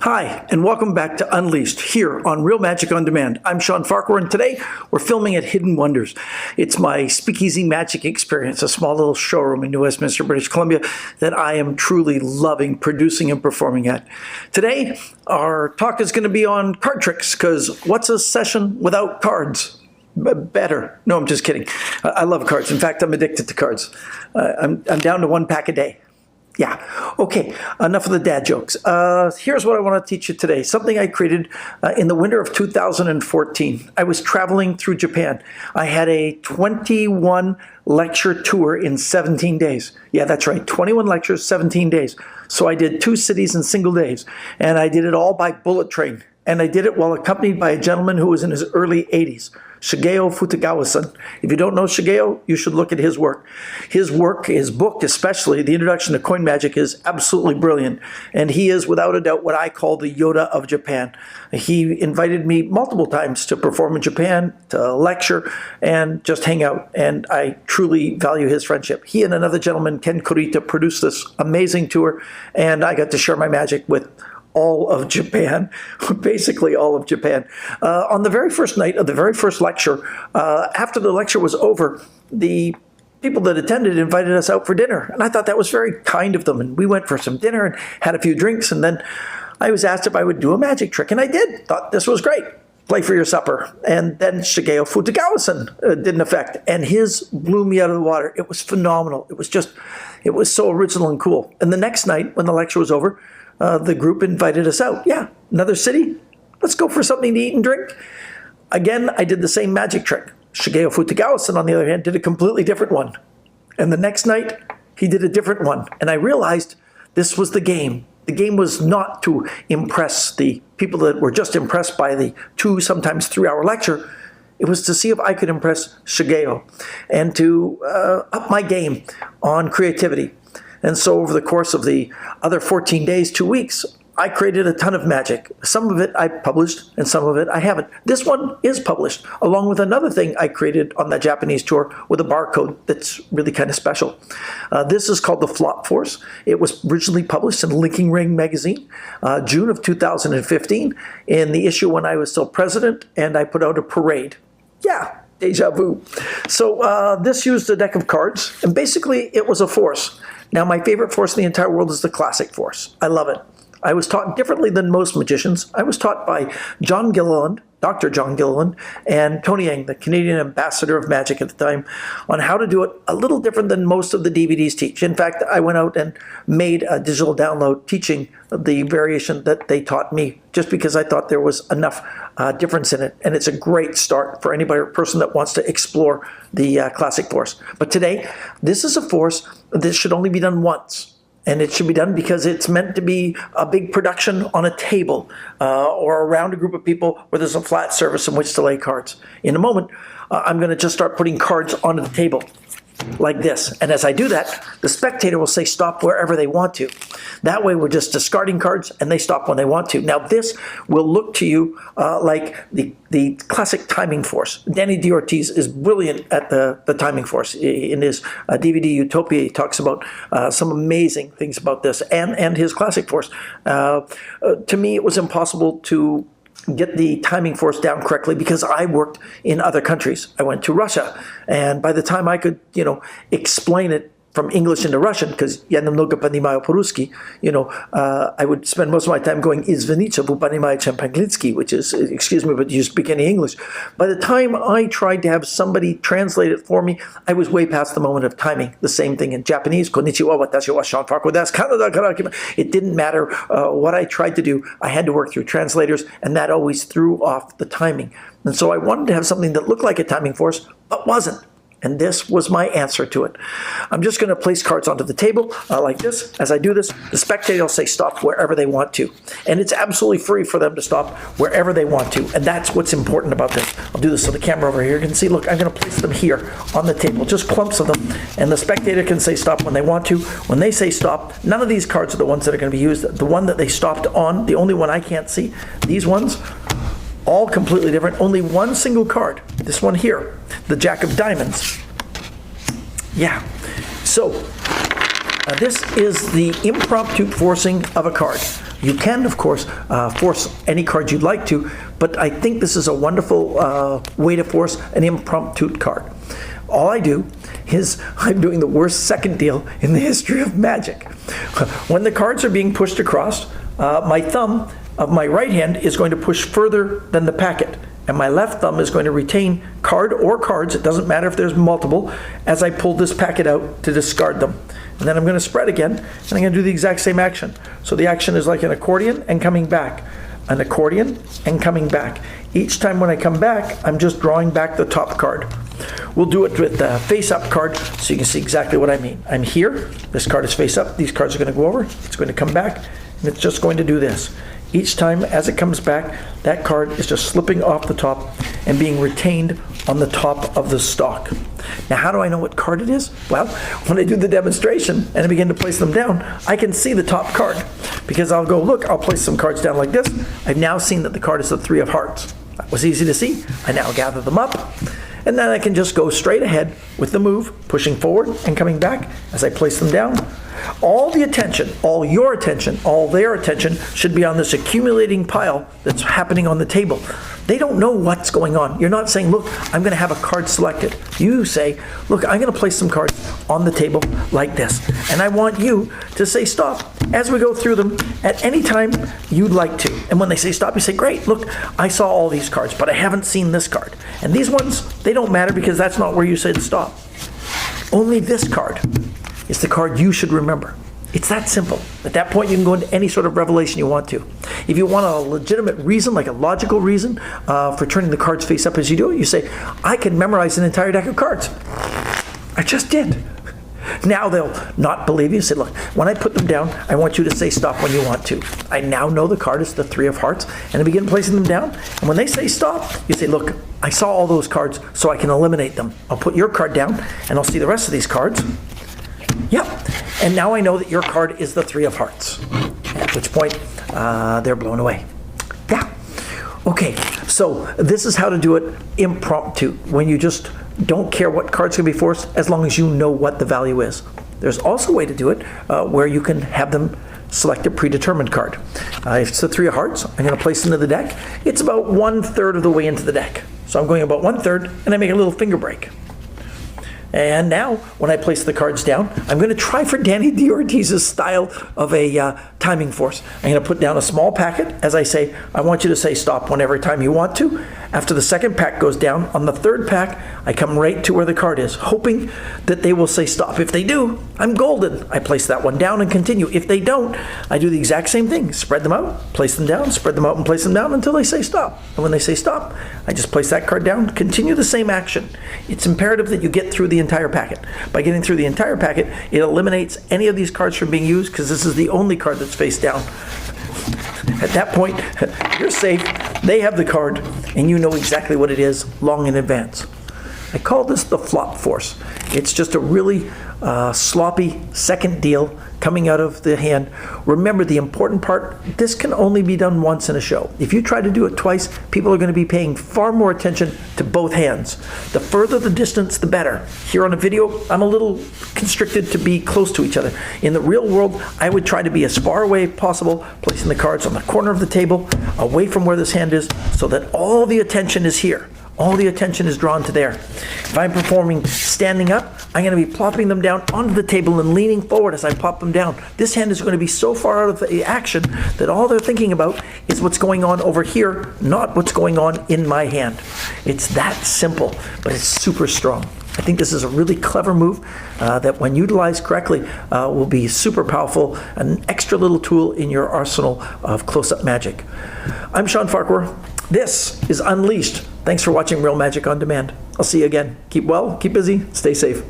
Hi, and welcome back to Unleashed here on Real Magic on Demand. I'm Shawn Farquhar, and today we're filming at Hidden Wonders. It's my speakeasy magic experience, a small little showroom in New Westminster, British Columbia, that I am truly loving producing and performing at. Today, our talk is going to be on card tricks, because what's a session without cards? Better. No, I'm just kidding. I love cards. In fact, I'm addicted to cards. I'm down to one pack a day. Yeah. Okay, enough of the dad jokes. Here's what I want to teach you today. Something I created in the winter of 2014. I was traveling through Japan. I had a 21 lecture tour in 17 days. Yeah, that's right. 21 lectures, 17 days. So I did 2 cities in single days. And I did it all by bullet train. And I did it while accompanied by a gentleman who was in his early 80s, Shigeo Futagawa-san. If you don't know Shigeo, you should look at his work. His work, his book especially, The Introduction to Coin Magic, is absolutely brilliant. And he is, without a doubt, what I call the Yoda of Japan. He invited me multiple times to perform in Japan, to lecture, and just hang out. And I truly value his friendship. He and another gentleman, Ken Kurita, produced this amazing tour, and I got to share my magic with all of Japan, basically all of Japan. On the very first night of the very first lecture, after the lecture was over, the people that attended invited us out for dinner. And I thought that was very kind of them. And we went for some dinner and had a few drinks. And then I was asked if I would do a magic trick. And I did. Thought this was great. Play for your supper. And then Shigeo Futagawa-san did an effect. And his blew me out of the water. It was phenomenal. It was so original and cool. And the next night, when the lecture was over, the group invited us out. Yeah, another city? Let's go for something to eat and drink. Again, I did the same magic trick. Shigeo Futagawa-san, on the other hand, did a completely different one. And the next night, he did a different one. And I realized this was the game. The game was not to impress the people that were just impressed by the 2, sometimes 3-hour lecture. It was to see if I could impress Shigeo and to up my game on creativity. And so over the course of the other 14 days, 2 weeks, I created a ton of magic. Some of it I published and some of it I haven't. This one is published, along with another thing I created on that Japanese tour with a barcode that's really kind of special. This is called the Flop Force. It was originally published in Linking Ring magazine, June of 2015, in the issue when I was still president, and I put out a parade. Yeah. Deja vu. So this used a deck of cards, and basically it was a force. Now, my favorite force in the entire world is the classic force. I love it. I was taught differently than most magicians. I was taught by John Gilliland, Dr. John Gilliland, and Tony Yang, the Canadian ambassador of magic at the time, on how to do it a little different than most of the DVDs teach. In fact, I went out and made a digital download teaching the variation that they taught me, just because I thought there was enough difference in it. And it's a great start for anybody or person that wants to explore the classic force. But today, this is a force that should only be done once. And it should be done because it's meant to be a big production on a table or around a group of people where there's a flat surface in which to lay cards. In a moment, I'm going to just start putting cards onto the table like this. And as I do that, the spectator will say stop wherever they want to. That way we're just discarding cards and they stop when they want to. Now this will look to you like the classic timing force. Danny D'Ortiz is brilliant at the timing force. In his DVD Utopia, he talks about some amazing things about this and his classic force. To me, it was impossible to get the timing force down correctly because I worked in other countries. I went to Russia, and by the time I could, explain it from English into Russian, because я немного понимаю по-русски, I would spend most of my time going, извините, вы понимаете по-английски, which is, excuse me, but you speak any English. By the time I tried to have somebody translate it for me, I was way past the moment of timing. The same thing in Japanese, konnichiwa, watashi wa Shawn Farquhar desu, Kanada kara. It didn't matter what I tried to do. I had to work through translators, and that always threw off the timing. And so I wanted to have something that looked like a timing force, but wasn't. And this was my answer to it. I'm just going to place cards onto the table like this. As I do this, the spectator will say stop wherever they want to. And it's absolutely free for them to stop wherever they want to. And that's what's important about this. I'll do this so the camera over here can see. Look, I'm going to place them here on the table, just clumps of them. And the spectator can say stop when they want to. When they say stop, none of these cards are the ones that are going to be used. The one that they stopped on, the only one I can't see, these ones, all completely different. Only one single card, this one here, the Jack of Diamonds. Yeah, so this is the impromptu forcing of a card. You can, of course, force any card you'd like to, but I think this is a wonderful way to force an impromptu card. All I do is I'm doing the worst second deal in the history of Magic. When the cards are being pushed across, my thumb of my right hand is going to push further than the packet, and my left thumb is going to retain card or cards, it doesn't matter if there's multiple, as I pull this packet out to discard them. And then I'm going to spread again, and I'm going to do the exact same action. So the action is like an accordion and coming back, an accordion and coming back. Each time when I come back, I'm just drawing back the top card. We'll do it with the face-up card so you can see exactly what I mean. I'm here, this card is face-up, these cards are going to go over, it's going to come back, and it's just going to do this. Each time as it comes back, that card is just slipping off the top and being retained on the top of the stock. Now, how do I know what card it is? Well, when I do the demonstration and I begin to place them down, I can see the top card because I'll go, look, I'll place some cards down like this. I've now seen that the card is the 3 of hearts. That was easy to see. I now gather them up, and then I can just go straight ahead with the move, pushing forward and coming back as I place them down. All the attention, all your attention, all their attention should be on this accumulating pile that's happening on the table. They don't know what's going on. You're not saying, look, I'm going to have a card selected. You say, look, I'm going to place some cards on the table like this. And I want you to say stop as we go through them at any time you'd like to. And when they say stop, you say, great, look, I saw all these cards, but I haven't seen this card. And these ones, they don't matter because that's not where you said stop. Only this card is the card you should remember. It's that simple. At that point, you can go into any sort of revelation you want to. If you want a legitimate reason, like a logical reason for turning the cards face up as you do it, you say, I can memorize an entire deck of cards. I just did. Now they'll not believe you. Say, look, when I put them down, I want you to say stop when you want to. I now know the card is the 3 of hearts, and I begin placing them down. And when they say stop, you say, look, I saw all those cards, so I can eliminate them. I'll put your card down, and I'll see the rest of these cards. Yep, and now I know that your card is the 3 of hearts, at which point they're blown away. Yeah, okay, so this is how to do it impromptu, when you just don't care what cards can be forced as long as you know what the value is. There's also a way to do it where you can have them select a predetermined card. If it's the 3 of hearts, I'm going to place into the deck. It's about 1/3 of the way into the deck. So I'm going about 1/3, and I make a little finger break. And now, when I place the cards down, I'm going to try for Danny D. Ortiz's style of a timing force. I'm going to put down a small packet. As I say, I want you to say stop whenever time you want to. After the second pack goes down, on the third pack, I come right to where the card is, hoping that they will say stop. If they do, I'm golden. I place that one down and continue. If they don't, I do the exact same thing. Spread them out, place them down, spread them out and place them down until they say stop. And when they say stop, I just place that card down, continue the same action. It's imperative that you get through the entire packet. By getting through the entire packet, it eliminates any of these cards from being used because this is the only card that's face down. At that point, you're safe, they have the card, and you know exactly what it is long in advance. I call this the flop force. It's just a really sloppy second deal coming out of the hand. Remember the important part, this can only be done once in a show. If you try to do it twice, people are going to be paying far more attention to both hands. The further the distance, the better. Here on a video, I'm a little constricted to be close to each other. In the real world, I would try to be as far away as possible, placing the cards on the corner of the table, away from where this hand is, so that all the attention is here. All the attention is drawn to there. If I'm performing standing up, I'm going to be plopping them down onto the table and leaning forward as I pop them down. This hand is going to be so far out of the action that all they're thinking about is what's going on over here, not what's going on in my hand. It's that simple, but it's super strong. I think this is a really clever move that when utilized correctly will be super powerful, an extra little tool in your arsenal of close-up magic. I'm Shawn Farquhar. This is Unleashed. Thanks for watching Real Magic on Demand. I'll see you again. Keep well, keep busy, stay safe.